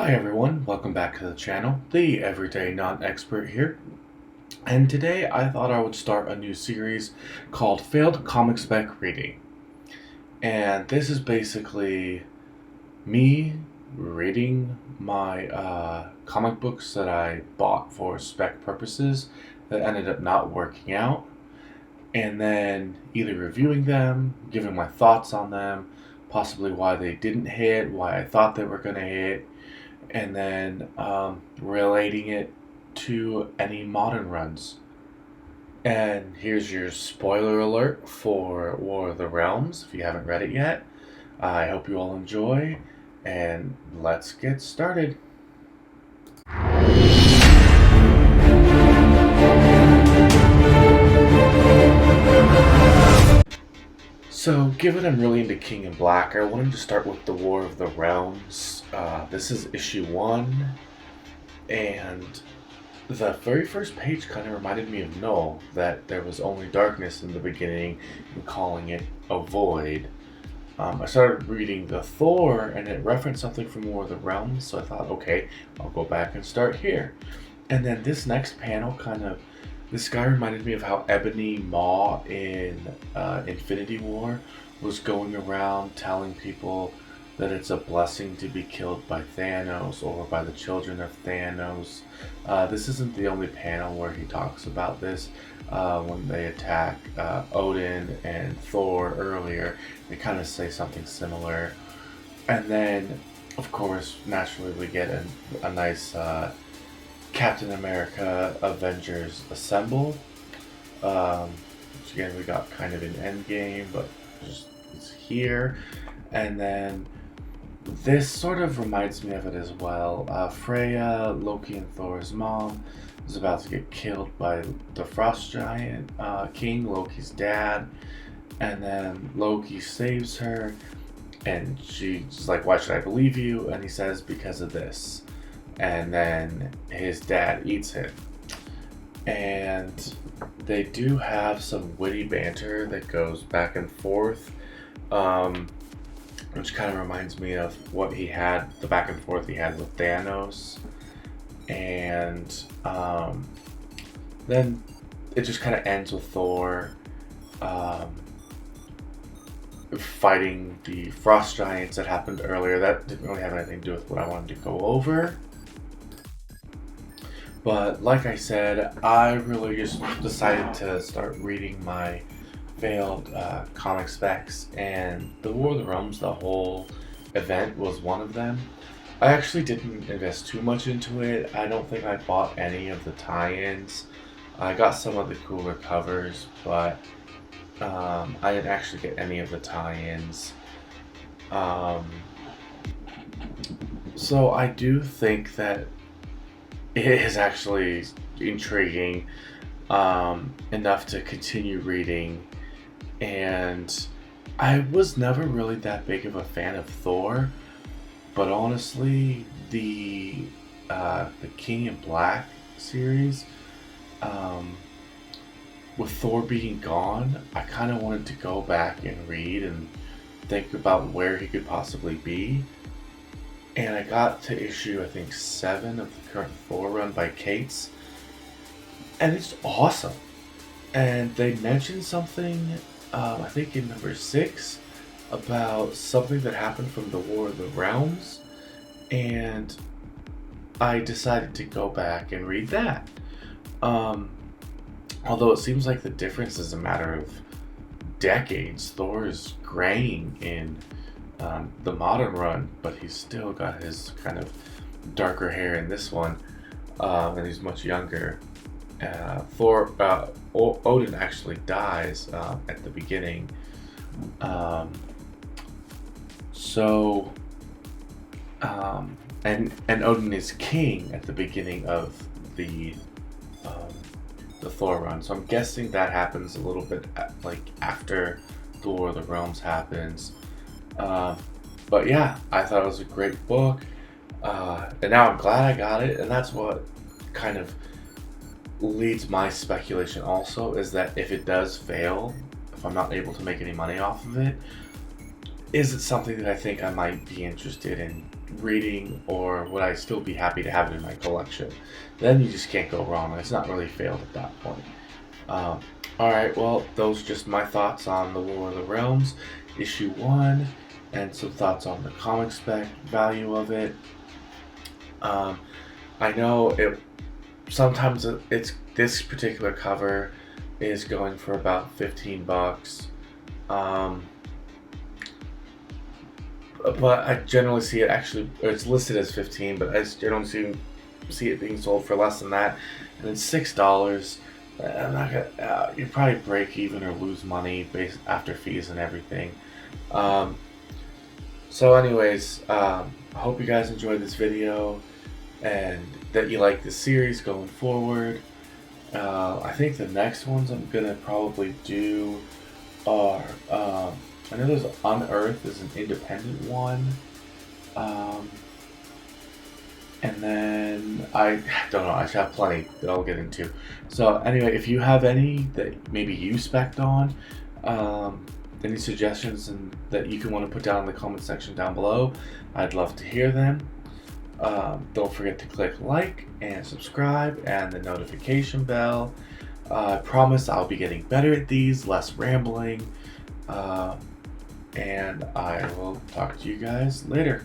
Hi everyone, welcome back to the channel, the Everyday Non-Expert here. And today I thought I would start a new series called Failed Comic Spec Reading. And this is basically me reading my comic books that I bought for spec purposes that ended up not working out. And then either reviewing them, giving my thoughts on them, possibly why they didn't hit, why I thought they were going to hit, and then relating it to any modern runs. And here's your spoiler alert for War of the Realms if you haven't read it yet. I hope you all enjoy, and let's get started. So, given I'm really into King in Black, I wanted to start with the War of the Realms. This is issue 1, and the very first page kind of reminded me of Knull, that there was only darkness in the beginning, and calling it a void. I started reading the Thor, and it referenced something from War of the Realms, so I thought, okay, I'll go back and start here. And then this next panel this guy reminded me of how Ebony Maw in Infinity War was going around telling people that it's a blessing to be killed by Thanos or by the children of Thanos. This isn't the only panel where he talks about this. When they attack Odin and Thor earlier, they kind of say something similar. And then, of course, naturally we get a nice Captain America Avengers Assemble, which again we got kind of in Endgame, but it's here. And then this sort of reminds me of it as well. Freya, Loki and Thor's mom, is about to get killed by the Frost Giant King, Loki's dad, and then Loki saves her, and she's like, "Why should I believe you?" And he says, "Because of this." And then his dad eats him. And they do have some witty banter that goes back and forth, which kind of reminds me of what he had, the back and forth he had with Thanos. And then it just kind of ends with Thor fighting the Frost Giants that happened earlier. That didn't really have anything to do with what I wanted to go over. But like I said, I really just decided to start reading my failed comic specs, and the War of the Realms, the whole event, was one of them. I actually didn't invest too much into it. I don't think I bought any of the tie-ins. I got some of the cooler covers, but I didn't actually get any of the tie-ins. So I do think that it is actually intriguing enough to continue reading, and I was never really that big of a fan of Thor, but honestly, the King in Black series, with Thor being gone, I kind of wanted to go back and read and think about where he could possibly be. And I got to issue, I think, 7 of the current Thor run by Cates, and it's awesome. And they mentioned something, I think in number 6, about something that happened from the War of the Realms, and I decided to go back and read that. Although it seems like the difference is a matter of decades. Thor is graying in the modern run, but he's still got his kind of darker hair in this one, and he's much younger. Odin actually dies at the beginning, and Odin is king at the beginning of the Thor run. So I'm guessing that happens a little bit after the War of the Realms happens. But yeah, I thought it was a great book, and now I'm glad I got it, and that's what kind of leads my speculation also, is that if it does fail, if I'm not able to make any money off of it, is it something that I think I might be interested in reading, or would I still be happy to have it in my collection? Then you just can't go wrong. It's not really failed at that point. Alright, well, those are just my thoughts on The War of the Realms, issue 1, and some thoughts on the comic spec value of it. I know it sometimes it's this particular cover is going for about $15. But I generally see it it's listed as 15, but I generally see it being sold for less than that, and it's $6. I'm not gonna. You probably break even or lose money based after fees and everything. So, anyways, I hope you guys enjoyed this video and that you like this series going forward. I think the next ones I'm gonna probably do are. I know there's Unearth is an independent one. And then I don't know, I should have plenty that I'll get into. So anyway, if you have any that maybe you spec'd on, any suggestions and that you can want to put down in the comment section down below, I'd love to hear them. Don't forget to click like and subscribe and the notification bell. I promise I'll be getting better at these, less rambling. And I will talk to you guys later.